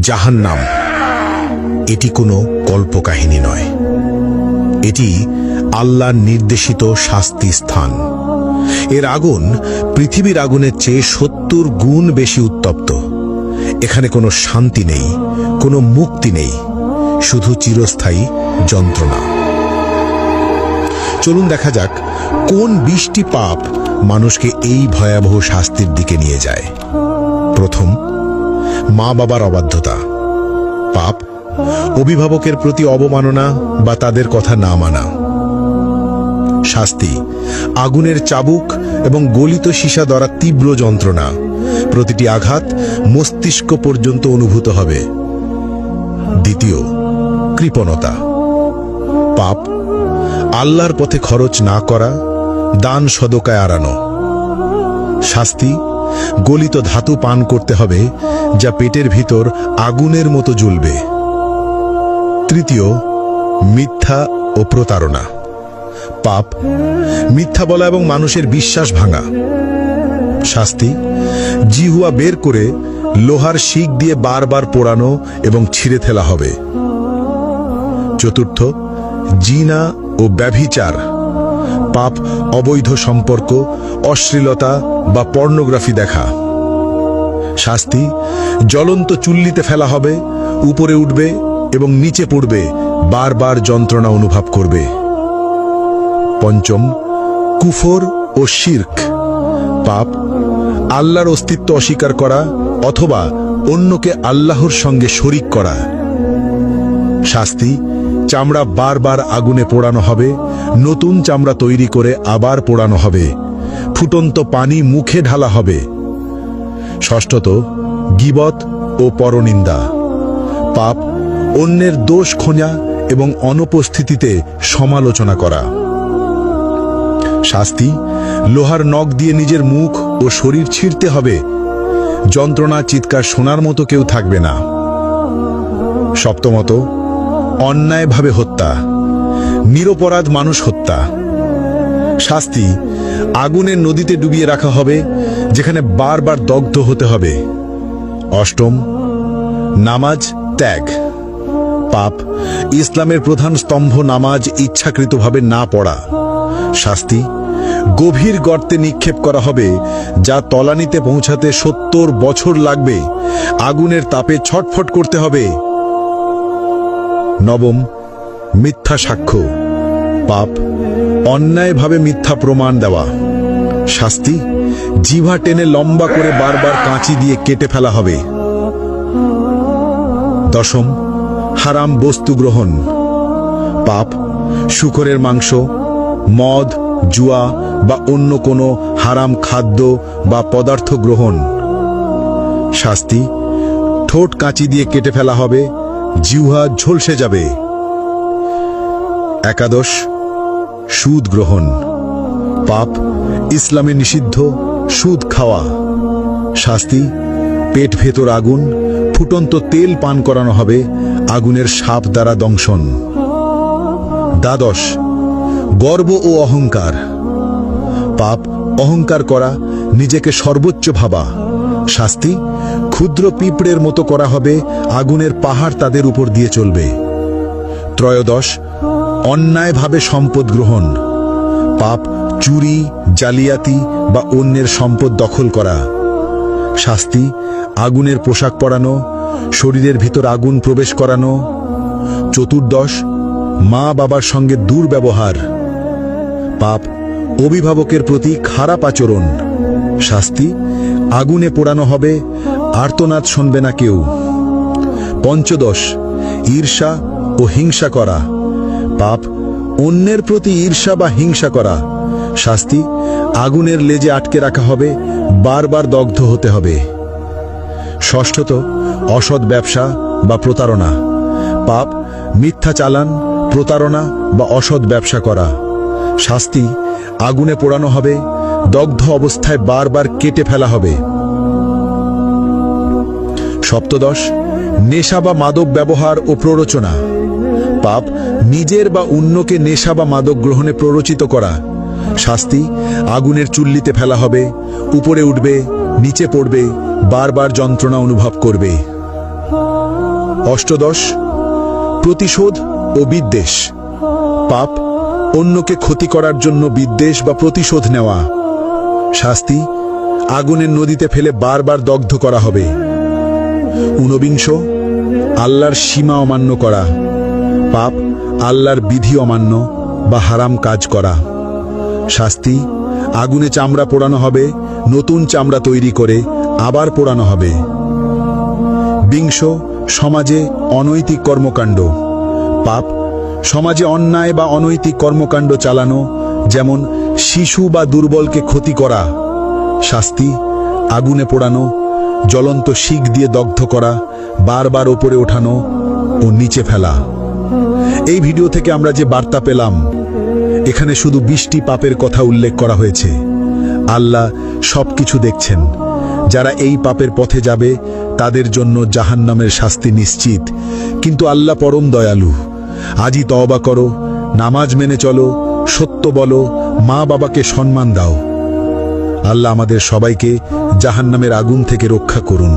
জাহান্নাম এটি কোনো কল্পকাহিনী নয়, এটি আল্লাহর নির্দেশিত শাস্তি স্থান। এর আগুন পৃথিবীর আগুনের চেয়ে ৭০ গুণ বেশি উত্তপ্ত। এখানে কোনো শান্তি নেই, কোনো মুক্তি নেই, শুধু চিরস্থায়ী যন্ত্রণা। চলুন দেখা যাক কোন ২০টি পাপ মানুষকে এই ভয়াবহ শাস্তির দিকে নিয়ে যায়। প্রথম, মা বাবার অবাধ্যতা। পাপ অভিভাবকের প্রতি অবমাননা বা তাদের কথা না মানা। শাস্তি আগুনের চাবুক এবং গলিত সীসা দ্বারা তীব্র যন্ত্রণা, প্রতিটি আঘাত মস্তিষ্ক পর্যন্ত অনুভূত হবে। দ্বিতীয়, কৃপণতা। পাপ আল্লাহর পথে খরচ না করা, দান সদকায় এড়ানো। শাস্তি গলিত ধাতু পান করতে হবে যা পেটের ভিতর আগুনের মতো জ্বলবে। তৃতীয়, মিথ্যা ও প্রতারণা। পাপ মিথ্যা বলা এবং মানুষের বিশ্বাস ভাঙা। শাস্তি জিহুয়া বের করে লোহার শিক দিয়ে বারবার পোড়ানো এবং ছিঁড়ে ফেলা হবে। চতুর্থ, জিনা ও ব্যভিচার। পাপ অবৈধ সম্পর্ক, অশ্লীলতা বা পর্নোগ্রাফি দেখা। শাস্তি জ্বলন্ত চুল্লিতে ফেলা হবে, উপরে উঠবে এবং নিচে পড়বে, বারবার যন্ত্রণা অনুভব করবে। পঞ্চম, কুফর ও শিরক। পাপ আল্লাহর অস্তিত্ব অস্বীকার করা অথবা অন্যকে আল্লাহর সঙ্গে শরিক করা। শাস্তি চামড়া বারবার আগুনে পোড়ানো হবে, নতুন চামড়া তৈরি করে আবার পোড়ানো হবে, ফুটন্ত পানি মুখে ঢালা হবে। ষষ্ঠত, গীবত ও পরনিন্দা। পাপ অন্যের দোষ খোঁজা এবং অনুপস্থিতিতে সমালোচনা করা। শাস্তি লোহার নখ দিয়ে নিজের মুখ ও শরীর ছিঁড়তে হবে, যন্ত্রণা চিৎকার শোনার মতো কেউ থাকবে না। সপ্তমত, অন্যায়ভাবে হত্যা, নিরপরাধ মানুষ হত্যা। শাস্তি আগুনের নদীতে ডুবিয়ে রাখা হবে, যেখানে বারবার দগ্ধ হতে হবে। অষ্টম, নামাজ ত্যাগ। পাপ ইসলামের প্রধান স্তম্ভ নামাজ ইচ্ছাকৃতভাবে না পড়া। শাস্তি গভীর গর্তে নিক্ষেপ করা হবে, যা তলানিতে পৌঁছাতে ৭০ বছর লাগবে, আগুনের তাপে ছটফট করতে হবে। নবম, মিথ্যা সাক্ষ্য। পাপ অন্যায়ভাবে মিথ্যা প্রমাণ দেওয়া। শাস্তি জিহ্বা টেনে লম্বা করে বারবার কাঁচি দিয়ে কেটে ফেলা হবে। দশম, হারাম বস্তু গ্রহণ। পাপ শূকরের মাংস, মদ, জুয়া বা অন্য কোনো হারাম খাদ্য বা পদার্থ গ্রহণ। শাস্তি ঠোঁট কাঁচি দিয়ে কেটে ফেলা হবে, জিহ্বা ঝলসে যাবে। একাদশ, সুদ গ্রহণ। পাপ ইসলামে নিষিদ্ধ সুদ খাওয়া। শাস্তি পেট ভেতর আগুন, ফুটন্ত তেল পান করানো হবে, আগুনের সাপ দ্বারা দংশন। দ্বাদশ, গর্ব ও অহংকার। পাপ অহংকার করা, নিজেকে সর্বোচ্চ ভাবা। শাস্তি ক্ষুদ্র পিঁপড়ের মতো করা হবে, আগুনের পাহাড় তাদের উপর দিয়ে চলবে। ত্রয়োদশ, অন্যায়ভাবে সম্পদ গ্রহণ। পাপ চুরি, জালিয়াতি বা অন্যের সম্পদ দখল করা। শাস্তি আগুনের পোশাক পরানো, শরীরের ভিতর আগুন প্রবেশ করানো। চতুর্দশ, মা বাবার সঙ্গে দুর্ব্যবহার। পাপ অভিভাবকের প্রতি খারাপ আচরণ। শাস্তি আগুনে পোড়ানো হবে, আর্তনাদ শুনবে না কেউ। পঞ্চদশ, ঈর্ষা ও হিংসা করা। পাপ অন্যের প্রতি ঈর্ষা বা হিংসা করা। শাস্তি আগুনের লেজে আটকে রাখা হবে, বারবার দগ্ধ হতে হবে। ষষ্ঠত, অসৎ ব্যবসা বা প্রতারণা। পাপ মিথ্যা চালান, প্রতারণা বা অসৎ ব্যবসা করা। শাস্তি আগুনে পোড়ানো হবে, দগ্ধ অবস্থায় বারবার কেটে ফেলা হবে। সপ্তদশ, নেশা বা মাদক ব্যবহার ও প্ররোচনা। পাপ নিজের বা অন্যকে নেশা বা মাদক গ্রহণে প্ররোচিত করা। শাস্তি আগুনের চুল্লিতে ফেলা হবে, উপরে উঠবে, নিচে পড়বে, বারবার যন্ত্রণা অনুভব করবে। অষ্টদশ প্রতিশোধ ও বিদ্বেষ। পাপ অন্যকে ক্ষতি করার জন্য বিদ্বেষ বা প্রতিশোধ নেওয়া। শাস্তি আগুনের নদীতে ফেলে বারবার দগ্ধ করা হবে। ঊনবিংশ আল্লাহর সীমা অমান্য করা। পাপ আল্লাহর বিধি অমান্য বা হারাম কাজ করা। শাস্তি আগুনে চামড়া পোড়ানো হবে, নতুন চামড়া তৈরি করে আবার পোড়ানো হবে। বিংশ সমাজে অনৈতিক কর্মকাণ্ড। পাপ সমাজে অন্যায় বা অনৈতিক কর্মকাণ্ড চালানো, যেমন শিশু বা দুর্বলকে ক্ষতি করা। শাস্তি আগুনে পোড়ানো, জ্বলন্ত শিক দিয়ে দগ্ধ করা, বারবার ওপরে ওঠানো ও নিচে ফেলা। এই ভিডিও থেকে আমরা যে বার্তা পেলাম, এখানে শুধু 20টি পাপের কথা উল্লেখ করা হয়েছে। আল্লাহ সবকিছু দেখছেন। যারা এই পাপের পথে যাবে তাদের জন্য জাহান্নামের শাস্তি নিশ্চিত, কিন্তু আল্লাহ পরম দয়ালু। আজই তওবা করো, নামাজ মেনে চলো, সত্য বলো, মা বাবাকে সম্মান দাও। আল্লাহ আমাদের সবাইকে জাহান্নামের আগুন থেকে রক্ষা করুন।